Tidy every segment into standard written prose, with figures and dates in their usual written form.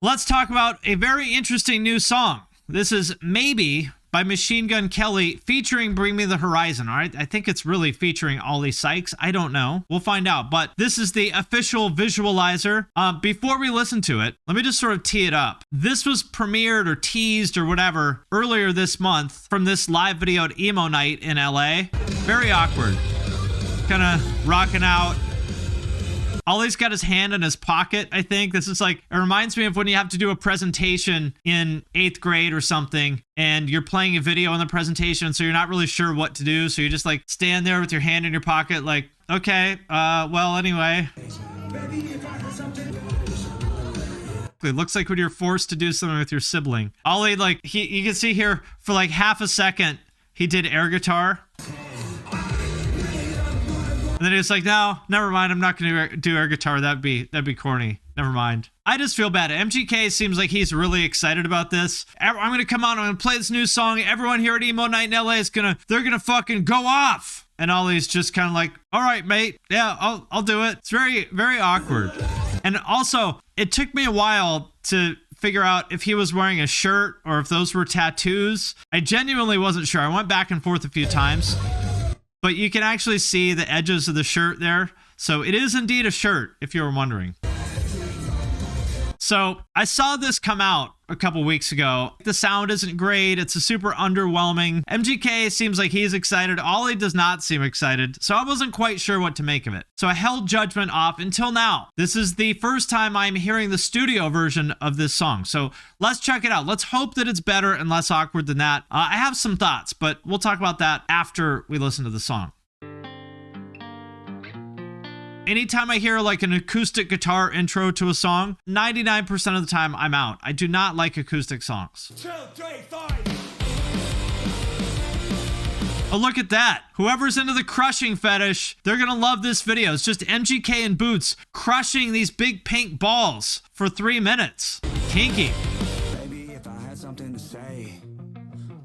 Let's talk about a very interesting new song. This is Maybe by Machine Gun Kelly featuring Bring Me the Horizon. All right, I think it's really featuring Oli Sykes. I don't know. We'll find out. But this is the official visualizer. Before we listen to it, let me just sort of tee it up. This was premiered or teased or whatever earlier this month from this live video at Emo Night in LA. Very awkward. Kind of rocking out. Oli's got his hand in his pocket, I think. This is like, it reminds me of when you have to do a presentation in 8th grade or something, and you're playing a video in the presentation, so you're not really sure what to do. So you just like stand there with your hand in your pocket, like, okay, well, anyway. It looks like when you're forced to do something with your sibling. Oli, like, you can see here for like half a second, he did air guitar. And then he was like, no, never mind. I'm not going to do air guitar. That'd be corny. Never mind. I just feel bad. MGK seems like he's really excited about this. I'm going to come on. I'm going to play this new song. Everyone here at Emo Night in LA they're going to fucking go off. And Oli's just kind of like, all right, mate. Yeah, I'll do it. It's very, very awkward. And also, it took me a while to figure out if he was wearing a shirt or if those were tattoos. I genuinely wasn't sure. I went back and forth a few times. But you can actually see the edges of the shirt there. So it is indeed a shirt, if you were wondering. So I saw this come out a couple weeks ago. The sound isn't great. It's a super underwhelming. MGK seems like he's excited. Oli does not seem excited. So I wasn't quite sure what to make of it. So I held judgment off until now. This is the first time I'm hearing the studio version of this song. So let's check it out. Let's hope that it's better and less awkward than that. I have some thoughts, but we'll talk about that after we listen to the song. Anytime I hear like an acoustic guitar intro to a song, 99% of the time I'm out. I do not like acoustic songs. 2, 3, 5. Oh, look at that. Whoever's into the crushing fetish, they're gonna love this video. It's just MGK in boots crushing these big pink balls for 3 minutes. Kinky. Baby, if I had something to say.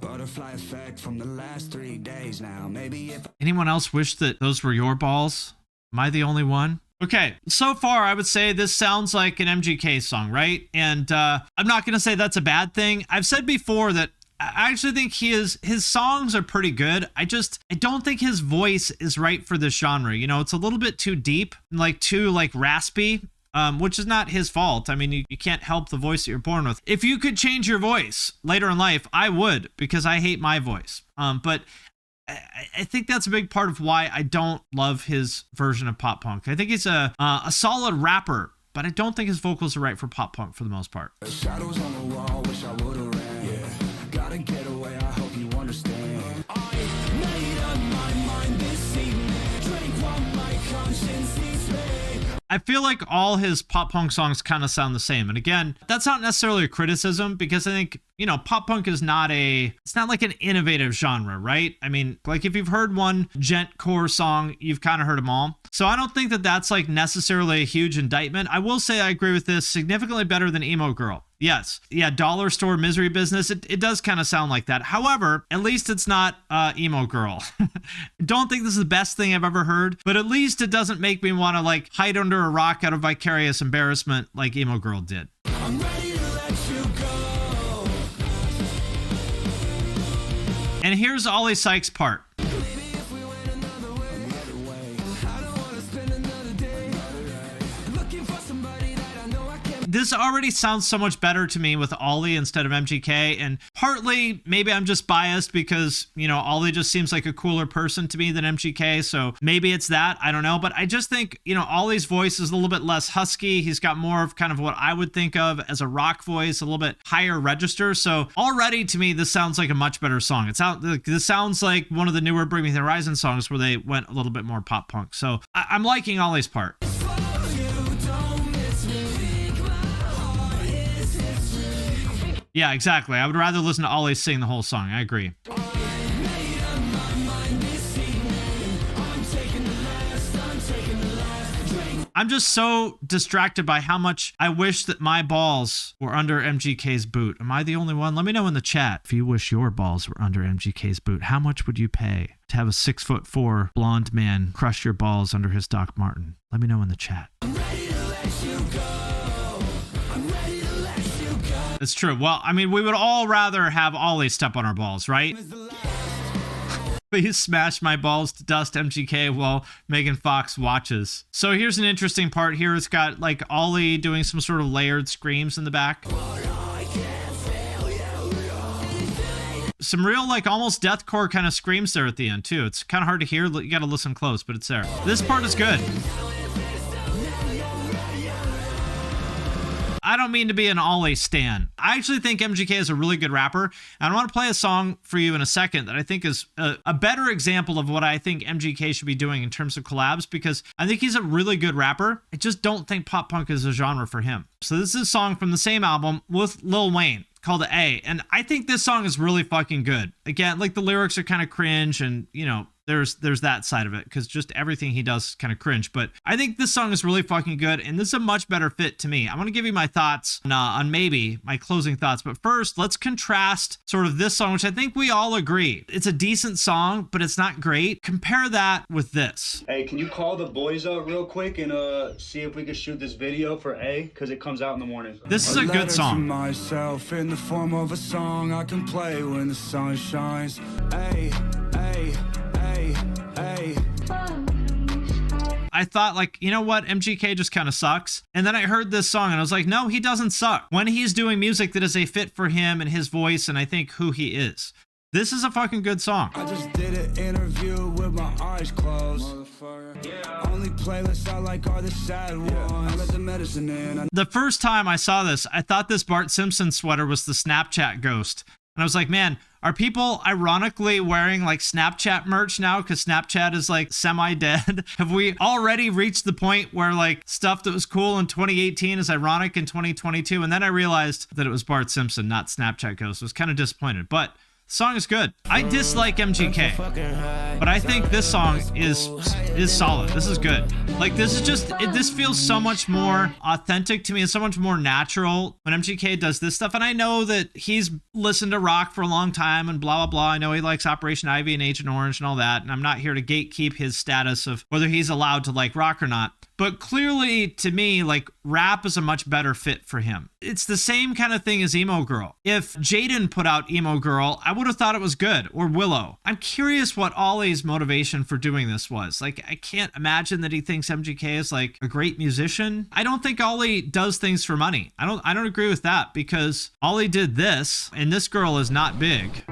Butterfly effect from the last 3 days now. Maybe if anyone else wish that those were your balls? Am I the only one? Okay, so far I would say this sounds like an MGK song, right? And I'm not gonna say that's a bad thing. I've said before that I actually think his songs are pretty good. I don't think his voice is right for this genre. You know, it's a little bit too deep, like too like raspy. Which is not his fault. I mean, you can't help the voice that you're born with. If you could change your voice later in life, I would, because I hate my voice. But I think that's a big part of why I don't love his version of pop punk. I think he's a solid rapper, but I don't think his vocals are right for pop punk for the most part. shadows on the wall, wish I would've ran. Yeah, gotta get away, I hope you understand. I made up my mind this evening, drink while my conscience eats me. I feel like all his pop punk songs kind of sound the same. And again, that's not necessarily a criticism, because I think, you know, pop punk is it's not like an innovative genre, right? I mean, like if you've heard one gentcore song, you've kind of heard them all. So I don't think that that's like necessarily a huge indictment. I will say I agree with this, significantly better than Emo Girl. Yes. Yeah, Dollar Store Misery Business. It does kind of sound like that. However, at least it's not Emo Girl. Don't think this is the best thing I've ever heard, but at least it doesn't make me want to like hide under a rock out of vicarious embarrassment like Emo Girl did. I'm ready to let you go. And here's Oli Sykes' part. This already sounds so much better to me with Oli instead of MGK, and partly maybe I'm just biased because, you know, Oli just seems like a cooler person to me than MGK, so maybe it's that, I don't know, but I just think, you know, Oli's voice is a little bit less husky. He's got more of kind of what I would think of as a rock voice, a little bit higher register, so already to me this sounds like a much better song. This sounds like one of the newer Bring Me the Horizon songs where they went a little bit more pop punk, so I'm liking Oli's part. Yeah, exactly. I would rather listen to Oli sing the whole song. I agree. I'm just so distracted by how much I wish that my balls were under MGK's boot. Am I the only one? Let me know in the chat if you wish your balls were under MGK's boot. How much would you pay to have a 6'4" blonde man crush your balls under his Doc Martin? Let me know in the chat. I'm ready to let you go. I'm ready to let you It's true. Well, I mean, we would all rather have Oli step on our balls, right? Please smash my balls to dust, MGK, while Megan Fox watches. So here's an interesting part here. It's got like Oli doing some sort of layered screams in the back. Some real like almost deathcore kind of screams there at the end too. It's kind of hard to hear. You got to listen close, but it's there. This part is good. I don't mean to be an Oli stan. I actually think MGK is a really good rapper. And I want to play a song for you in a second that I think is a better example of what I think MGK should be doing in terms of collabs, because I think he's a really good rapper. I just don't think pop punk is a genre for him. So this is a song from the same album with Lil Wayne called A. And I think this song is really fucking good. Again, like the lyrics are kind of cringe and, you know, there's that side of it because just everything he does is kind of cringe. But I think this song is really fucking good, and this is a much better fit to me. I want to give you my thoughts on maybe my closing thoughts. But first, let's contrast sort of this song, which I think we all agree. It's a decent song, but it's not great. Compare that with this. Hey, can you call the boys up real quick and see if we can shoot this video for A? Because it comes out in the morning. This is a good song. Myself in the form of a song I can play when the sun shines. Hey, hey, hey, hey. I thought, like, you know what? MGK just kind of sucks. And then I heard this song and I was like, no, he doesn't suck. When he's doing music that is a fit for him and his voice and I think who he is. This is a fucking good song. I just did an interview with my eyes closed. Only playlists I like are the sad ones. I let the medicine in. The first time I saw this, I thought this Bart Simpson sweater was the Snapchat ghost. And I was like, man, are people ironically wearing like Snapchat merch now because Snapchat is like semi-dead? Have we already reached the point where like stuff that was cool in 2018 is ironic in 2022? And then I realized that it was Bart Simpson, not Snapchat ghost. I was kind of disappointed, but the song is good. I dislike MGK, but I think this song is solid. This is good. Like this is just, this feels so much more authentic to me and so much more natural when MGK does this stuff. And I know that he's listened to rock for a long time and blah, blah, blah. I know he likes Operation Ivy and Agent Orange and all that. And I'm not here to gatekeep his status of whether he's allowed to like rock or not. But clearly, to me, like, rap is a much better fit for him. It's the same kind of thing as Emo Girl. If Jaden put out Emo Girl, I would have thought it was good, or Willow. I'm curious what Oli's motivation for doing this was. Like, I can't imagine that he thinks MGK is, like, a great musician. I don't think Oli does things for money. I don't agree with that, because Oli did this, and this girl is not big.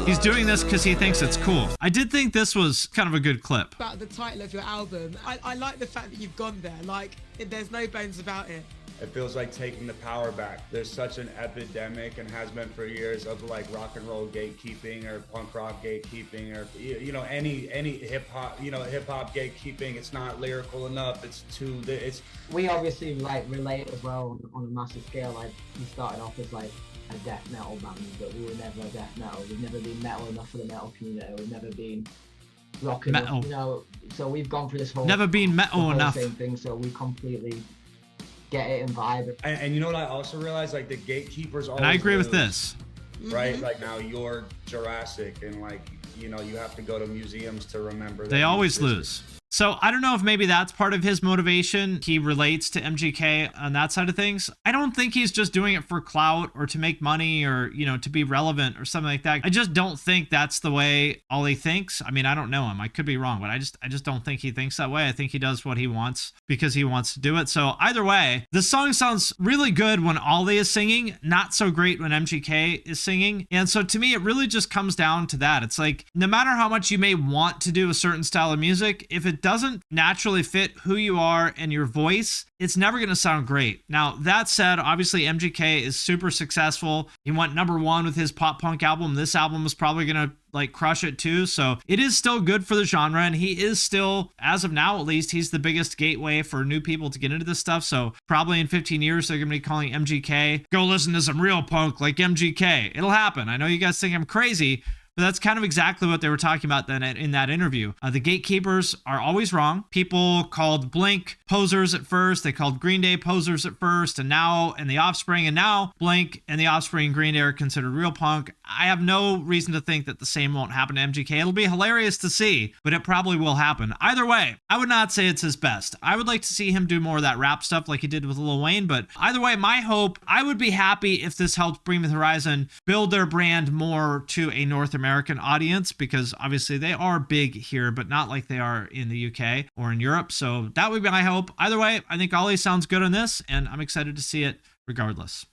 He's doing this because he thinks it's cool. I did think this was kind of a good clip. About the title of your album, I like the fact that you've gone there. Like, there's no bones about it. It feels like taking the power back. There's such an epidemic and has been for years of like rock and roll gatekeeping or punk rock gatekeeping or you know any hip hop gatekeeping. It's not lyrical enough. It's. We obviously like relate as well on a massive scale. Like we started off as like a death metal band, but we were never death metal. We've never been metal enough for the metal community. We've never been rock enough, you know. So we've gone through this whole never been metal enough same thing. So we completely get it and vibe it. And you know what I also realized, like the gatekeepers always and I agree lose, with this, right? Mm-hmm. Like now you're Jurassic and like, you know, you have to go to museums to remember. They always lose. So I don't know if maybe that's part of his motivation. He relates to MGK on that side of things. I don't think he's just doing it for clout or to make money or, you know, to be relevant or something like that. I just don't think that's the way Oli thinks. I mean, I don't know him. I could be wrong, but I just don't think he thinks that way. I think he does what he wants because he wants to do it. So either way, the song sounds really good when Oli is singing, not so great when MGK is singing. And so to me, it really just comes down to that. It's like, no matter how much you may want to do a certain style of music, if it doesn't naturally fit who you are and your voice, it's never going to sound great. Now, that said, obviously MGK is super successful. He went #1 with his pop punk album. This album is probably going to like crush it too. So it is still good for the genre. And he is still, as of now, at least, he's the biggest gateway for new people to get into this stuff. So probably in 15 years, they're going to be calling MGK, go listen to some real punk like MGK. It'll happen. I know you guys think I'm crazy, But that's kind of exactly what they were talking about then in that interview. The gatekeepers are always wrong. People called Blink posers at first. They called Green Day posers at first, and The Offspring, and now Blink and The Offspring and Green Day are considered real punk. I have no reason to think that the same won't happen to MGK. It'll be hilarious to see, but it probably will happen. Either way, I would not say it's his best. I would like to see him do more of that rap stuff like he did with Lil Wayne, but either way, my hope, I would be happy if this helped Bring Me the Horizon build their brand more to a North American audience, because obviously they are big here, but not like they are in the UK or in Europe. So that would be my hope. Either way, I think Oli sounds good on this, and I'm excited to see it regardless.